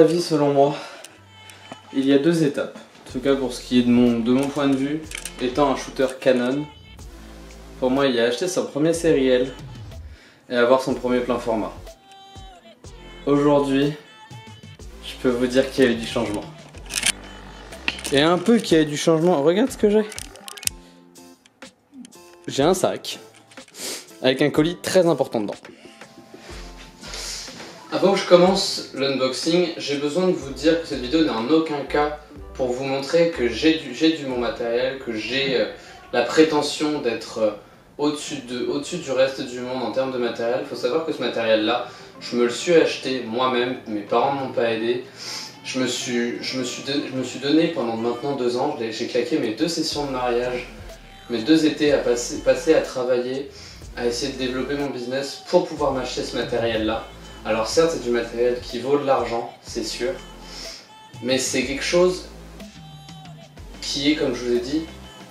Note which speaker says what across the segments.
Speaker 1: avis, selon moi, il y a deux étapes. En tout cas pour ce qui est de mon point de vue, étant un shooter Canon, pour moi il y a acheter son premier série L et avoir son premier plein format. Aujourd'hui, je peux vous dire qu'il y a eu du changement. Et un peu qu'il y a eu du changement, regarde ce que j'ai. J'ai un sac avec un colis très important dedans. Avant que je commence l'unboxing, j'ai besoin de vous dire que cette vidéo n'est en aucun cas pour vous montrer que j'ai du bon matériel, que j'ai la prétention d'être au-dessus du reste du monde en termes de matériel. Il faut savoir que ce matériel-là, je me le suis acheté moi-même, mes parents ne m'ont pas aidé. Je me suis donné pendant maintenant 2 ans, j'ai claqué mes 2 sessions de mariage, mes 2 étés à passer à travailler, à essayer de développer mon business pour pouvoir m'acheter ce matériel-là. Alors certes c'est du matériel qui vaut de l'argent, c'est sûr, mais c'est quelque chose qui est, comme je vous ai dit,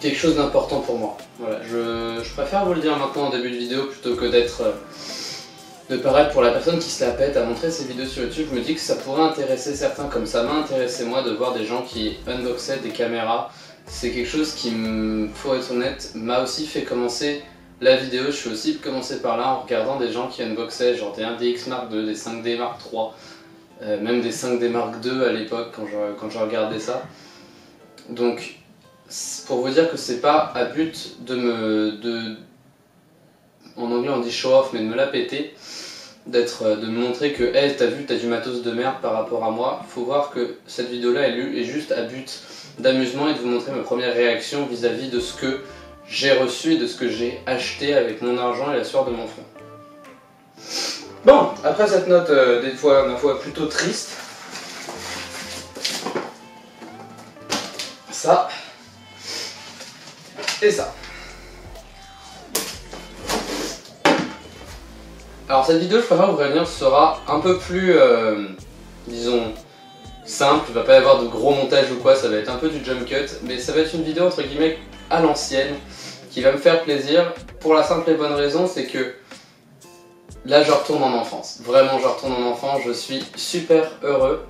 Speaker 1: quelque chose d'important pour moi. Voilà, je préfère vous le dire maintenant en début de vidéo plutôt que de paraître pour la personne qui se la pète à montrer ses vidéos sur YouTube. Je me dis que ça pourrait intéresser certains comme ça m'a intéressé moi de voir des gens qui unboxaient des caméras. C'est quelque chose qui, faut être honnête, m'a aussi fait commencer la vidéo. Je suis aussi commencé par là en regardant des gens qui unboxaient genre des 1DX Mark II, des 5D Mark III, même des 5D Mark II à l'époque quand je regardais ça. Donc pour vous dire que c'est pas à but en anglais on dit show off, mais de me la péter, de me montrer que hey, t'as vu, t'as du matos de merde par rapport à moi. Faut voir que cette vidéo là est juste à but d'amusement et de vous montrer ma première réaction vis-à-vis de ce que j'ai reçu et de ce que j'ai acheté avec mon argent et la sueur de mon front. Bon, après cette note des fois, ma foi, plutôt triste, ça et ça. Alors cette vidéo, je préfère vous prévenir, sera un peu plus, disons, simple. Il va pas y avoir de gros montage ou quoi, ça va être un peu du jump cut, mais ça va être une vidéo entre guillemets à l'ancienne, qui va me faire plaisir, pour la simple et bonne raison, c'est que là je retourne en enfance. Vraiment je retourne en enfance, je suis super heureux.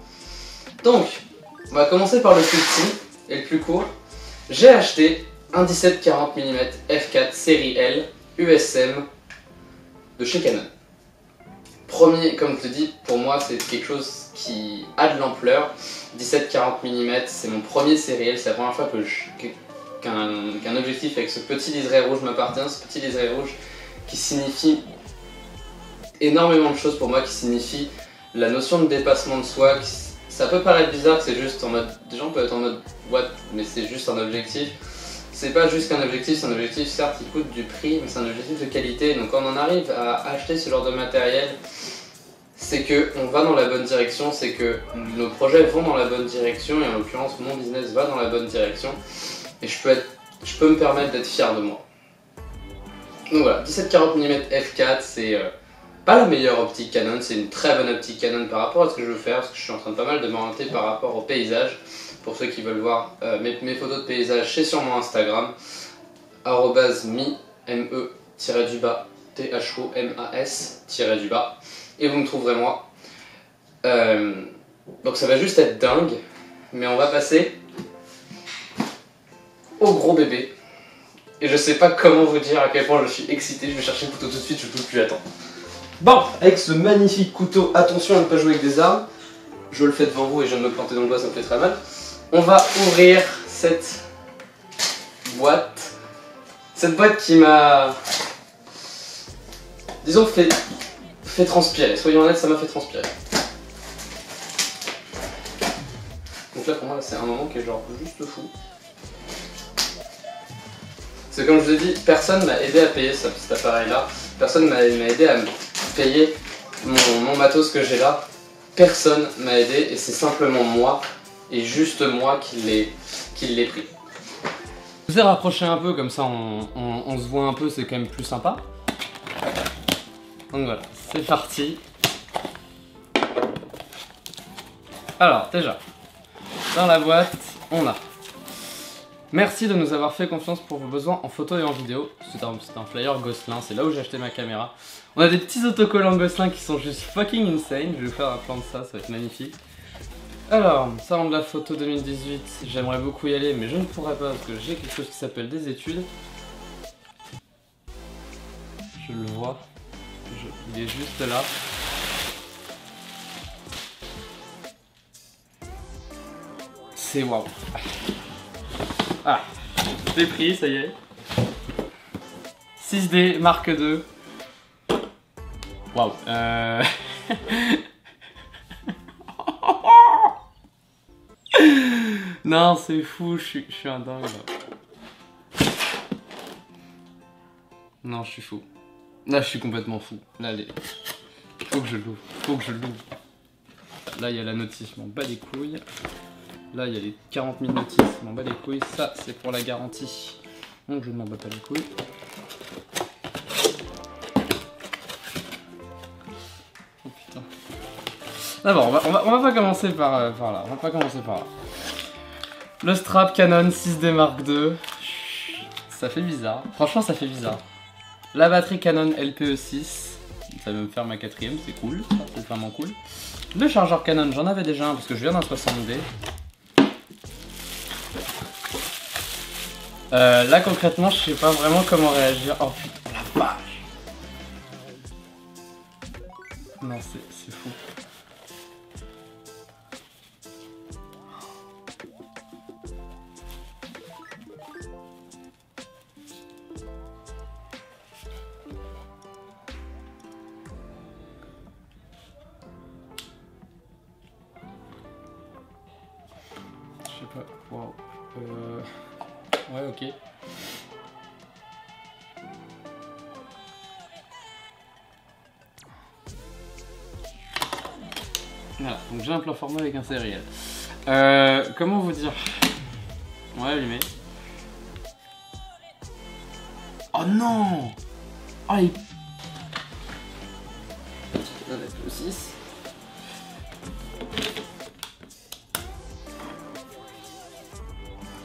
Speaker 1: Donc, on va commencer par le plus petit et le plus court. J'ai acheté un 17-40 mm f4 série L USM de chez Canon. Premier, comme je te dis, pour moi c'est quelque chose qui a de l'ampleur. 17-40 mm, c'est mon premier série L, c'est la première fois qu'un objectif avec ce petit liseré rouge m'appartient, ce petit liseré rouge qui signifie énormément de choses pour moi, qui signifie la notion de dépassement de soi. Ça peut paraître bizarre que c'est juste en mode, des gens peuvent être en mode what, mais c'est juste un objectif. C'est pas juste qu'un objectif, c'est un objectif certes qui coûte du prix, mais c'est un objectif de qualité. Donc quand on en arrive à acheter ce genre de matériel, c'est qu'on va dans la bonne direction, c'est que nos projets vont dans la bonne direction, et en l'occurrence mon business va dans la bonne direction, et je peux me permettre d'être fier de moi. Donc voilà, 17-40 mm f4, c'est pas la meilleure optique Canon, c'est une très bonne optique Canon par rapport à ce que je veux faire, parce que je suis en train de pas mal de m'orienter par rapport au paysage. Pour ceux qui veulent voir mes photos de paysage, c'est sur mon Instagram, @mi-me-thomas, THOMAS-, et vous me trouverez moi. Donc ça va juste être dingue, mais on va passer au gros bébé. Et je sais pas comment vous dire à quel point je suis excité, je vais chercher le couteau tout de suite, je peux plus attendre. Bon, avec ce magnifique couteau, attention à ne pas jouer avec des armes, je le fais devant vous et je viens de me planter dans le doigt, ça me fait très mal. On va ouvrir cette boîte. Cette boîte qui m'a, disons, fait transpirer. Soyons honnêtes, ça m'a fait transpirer. Donc là, pour moi, c'est un moment qui est genre juste fou. C'est comme je vous ai dit, personne m'a aidé à payer cet appareil-là. Personne m'a aidé à me payer mon matos que j'ai là. Personne m'a aidé et c'est simplement moi. Et juste moi qui l'ai pris. Je vous ai rapproché un peu, comme ça on se voit un peu, c'est quand même plus sympa. Donc voilà, c'est parti. Alors déjà, dans la boîte, on a: merci de nous avoir fait confiance pour vos besoins en photo et en vidéo. C'est un flyer Gosselin, c'est là où j'ai acheté ma caméra. On a des petits autocollants Gosselin qui sont juste fucking insane. Je vais vous faire un plan de ça, ça va être magnifique. Alors, salon de la photo 2018, j'aimerais beaucoup y aller, mais je ne pourrais pas parce que j'ai quelque chose qui s'appelle des études. Je le vois, il est juste là. C'est waouh. Ah, j'ai pris, ça y est. 6D Mark II. Waouh. Non, c'est fou, je suis un dingue là. Non, je suis fou. Là, je suis complètement fou. Là, allez. Faut que je l'ouvre. Faut que je l'ouvre. Là, il y a la notice, je m'en bats les couilles. Là, il y a les 40 000 notices, je m'en bats les couilles. Ça, c'est pour la garantie. Donc, je ne m'en bats pas les couilles. Oh putain. D'abord, on va pas commencer par là. On va pas commencer par là. Le strap Canon 6D Mark II. Ça fait bizarre. Franchement, ça fait bizarre. La batterie Canon LPE6. Ça va me faire ma 4ème, c'est cool. C'est vraiment cool. Le chargeur Canon, j'en avais déjà un parce que je viens d'un 60D. Là concrètement, je sais pas vraiment comment réagir. Oh putain, la vache! Non, c'est fou. Je sais pas. Wow. Ouais, ok. Voilà, donc j'ai un plan formé avec un sériel. Comment vous dire? On va allumer. Oh non! Oh, il... Le 6.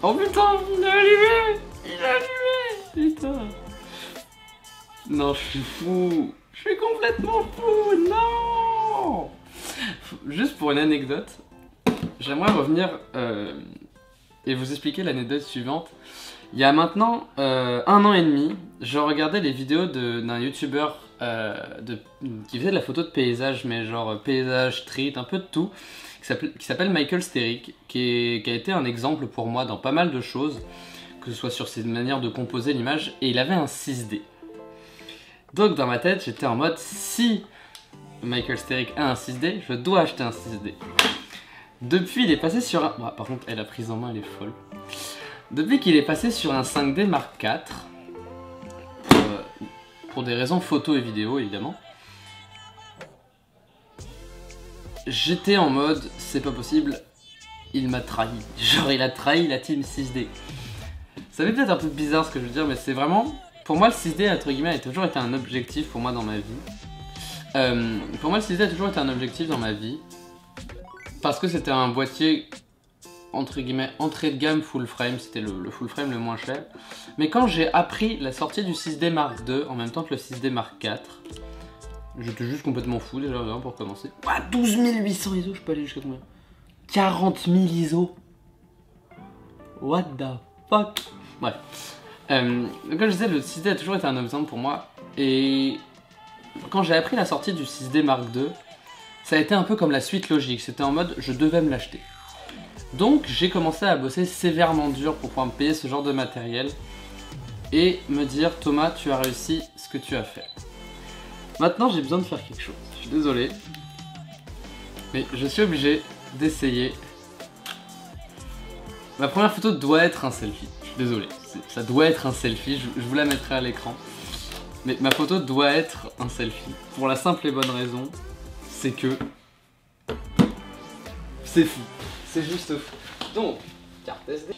Speaker 1: Oh putain, il a allumé! Il a allumé! Putain! Non, je suis fou! Je suis complètement fou! Non! Juste pour une anecdote, j'aimerais revenir et vous expliquer l'anecdote suivante. Il y a maintenant 1 an et demi, je regardais les vidéos d'un youtubeur qui faisait de la photo de paysage, mais genre paysage, street, un peu de tout, qui s'appelle Michael Sterick, qui a été un exemple pour moi dans pas mal de choses, que ce soit sur ses manières de composer l'image, et il avait un 6D. Donc dans ma tête, j'étais en mode, si Michael Sterick a un 6D, je dois acheter un 6D. Depuis, il est passé sur un... Bon, par contre, elle a prise en main, elle est folle. Depuis qu'il est passé sur un 5D Mark IV, pour des raisons photo et vidéo évidemment, j'étais en mode, c'est pas possible, il m'a trahi. Genre, il a trahi la team 6D. Ça fait peut-être un peu bizarre ce que je veux dire, mais c'est vraiment... Pour moi, le 6D, entre guillemets, a toujours été un objectif pour moi dans ma vie. Pour moi, le 6D a toujours été un objectif dans ma vie. Parce que c'était un boîtier, entre guillemets, entrée de gamme full frame. C'était le full frame le moins cher. Mais quand j'ai appris la sortie du 6D Mark II, en même temps que le 6D Mark IV, j'étais juste complètement fou déjà, pour commencer. Ah, 12 800 ISO, je peux aller jusqu'à combien? 40 000 ISO. What the fuck? Bref. Comme je disais, le 6D a toujours été un exemple pour moi. Et quand j'ai appris la sortie du 6D Mark II, ça a été un peu comme la suite logique. C'était en mode, je devais me l'acheter. Donc j'ai commencé à bosser sévèrement dur pour pouvoir me payer ce genre de matériel. Et me dire, Thomas, tu as réussi ce que tu as fait. Maintenant, j'ai besoin de faire quelque chose. Je suis désolé. Mais je suis obligé d'essayer. Ma première photo doit être un selfie. Je suis désolé. Ça doit être un selfie. Je vous la mettrai à l'écran. Mais ma photo doit être un selfie. Pour la simple et bonne raison, c'est que... c'est fou. C'est juste fou. Donc, carte SD.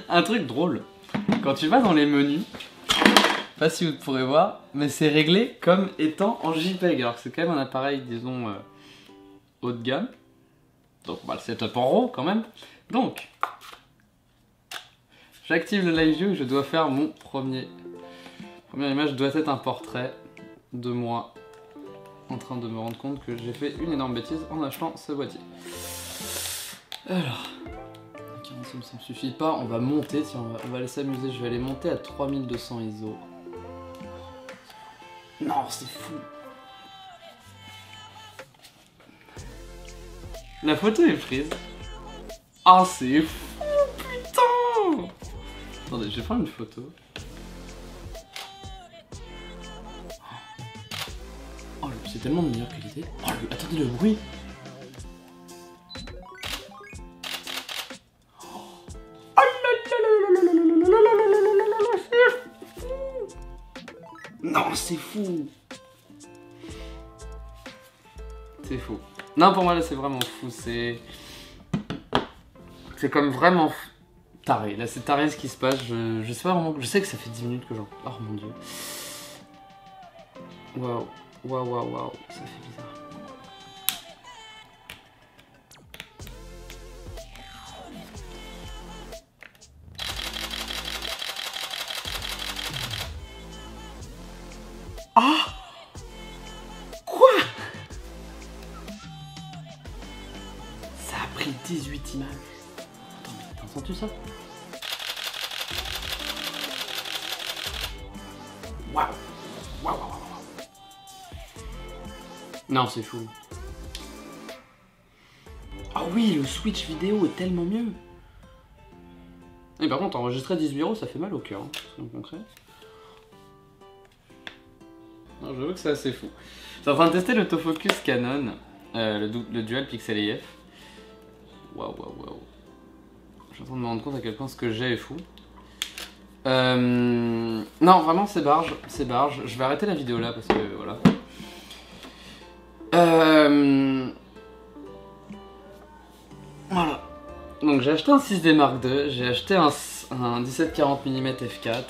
Speaker 1: Un truc drôle. Quand tu vas dans les menus, pas si vous pourrez voir, mais c'est réglé comme étant en JPEG. Alors que c'est quand même un appareil, disons, haut de gamme. Donc on va le setup en RAW quand même. Donc, j'active le live view et je dois faire mon première image doit être un portrait de moi en train de me rendre compte que j'ai fait une énorme bêtise en achetant ce boîtier. Alors, 45 ça me suffit pas, on va monter, tiens, on va aller s'amuser, je vais aller monter à 3200 ISO. Non, c'est fou. La photo est prise. Ah, c'est fou, putain. Attendez, je vais prendre une photo. Oh, c'est tellement de meilleure qualité. Oh, attendez le bruit. Non, c'est fou. C'est fou. Non, pour moi, là, c'est vraiment fou. C'est comme vraiment taré. Là, c'est taré ce qui se passe. Je sais pas vraiment. Je sais que ça fait 10 minutes que j'en... Oh mon dieu. Waouh. Waouh, waouh, waouh. Ça fait bizarre. Ah! Quoi? Ça a pris 18 images. Attends, mais t'entends-tu ça? Waouh! Waouh, waouh, waouh. Non, c'est fou. Ah oui, le switch vidéo est tellement mieux. Et par contre, enregistrer 18 €, ça fait mal au cœur, hein, en concret. J'avoue que c'est assez fou. Je suis en train de tester l'autofocus Canon, le Dual Pixel EF. Waouh, waouh, waouh. Je suis en train de me rendre compte à quel point ce que j'ai est fou. Non, vraiment, c'est barge, c'est barge. Je vais arrêter la vidéo là parce que voilà. Voilà. Donc j'ai acheté un 6D Mark II, j'ai acheté un 17-40 mm f4.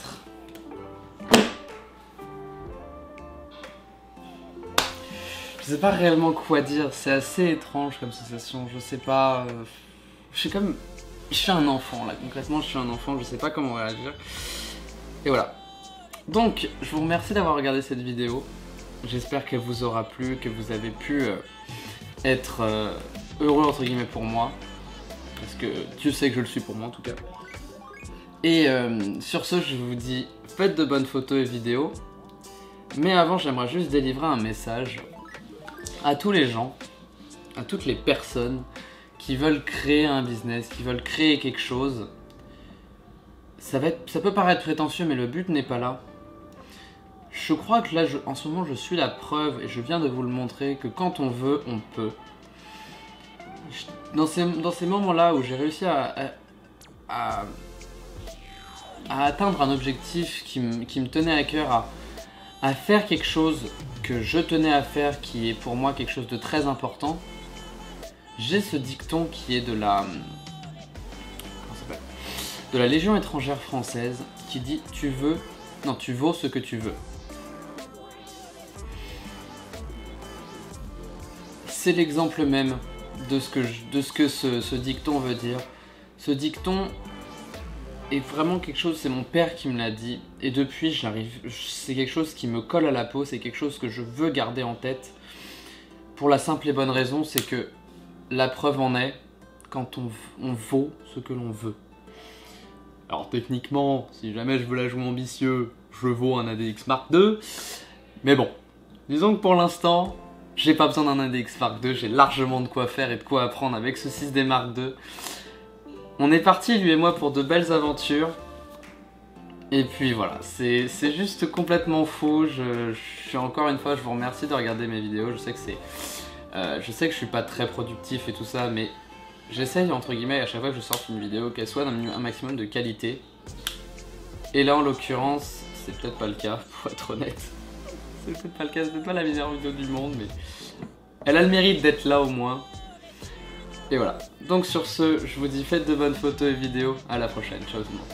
Speaker 1: Je sais pas réellement quoi dire, c'est assez étrange comme sensation, je sais pas... Je suis un enfant là, concrètement je suis un enfant, je sais pas comment réagir. Et voilà. Donc, je vous remercie d'avoir regardé cette vidéo. J'espère qu'elle vous aura plu, que vous avez pu être heureux entre guillemets pour moi. Parce que tu sais que je le suis pour moi en tout cas. Et sur ce, je vous dis, faites de bonnes photos et vidéos. Mais avant, j'aimerais juste délivrer un message à tous les gens, à toutes les personnes qui veulent créer un business, qui veulent créer quelque chose. Ça peut paraître prétentieux, mais le but n'est pas là. Je crois que là, en ce moment, je suis la preuve, et je viens de vous le montrer, que quand on veut, on peut. Dans ces moments-là où j'ai réussi à atteindre un objectif qui me tenait à cœur, à faire quelque chose que je tenais à faire, qui est pour moi quelque chose de très important, j'ai ce dicton qui est de la Légion étrangère française, qui dit « tu vaux ce que tu veux ». C'est l'exemple même de ce que ce dicton veut dire. Ce dicton est vraiment quelque chose, c'est mon père qui me l'a dit, et depuis c'est quelque chose qui me colle à la peau, c'est quelque chose que je veux garder en tête, pour la simple et bonne raison, c'est que la preuve en est, quand on vaut ce que l'on veut. Alors techniquement, si jamais je veux la jouer ambitieux, je vaux un ADX Mark II, mais bon, disons que pour l'instant, j'ai pas besoin d'un ADX Mark II, j'ai largement de quoi faire et de quoi apprendre avec ce 6D Mark II. On est parti, lui et moi, pour de belles aventures. Et puis voilà, c'est juste complètement fou. Je suis encore une fois, je vous remercie de regarder mes vidéos. Je sais que je suis pas très productif et tout ça, mais j'essaye entre guillemets à chaque fois que je sorte une vidéo qu'elle soit d'un maximum de qualité. Et là en l'occurrence, c'est peut-être pas le cas, pour être honnête. C'est peut-être pas le cas, c'est peut-être pas la meilleure vidéo du monde, mais elle a le mérite d'être là au moins. Et voilà. Donc sur ce, je vous dis faites de bonnes photos et vidéos. À la prochaine. Ciao tout le monde.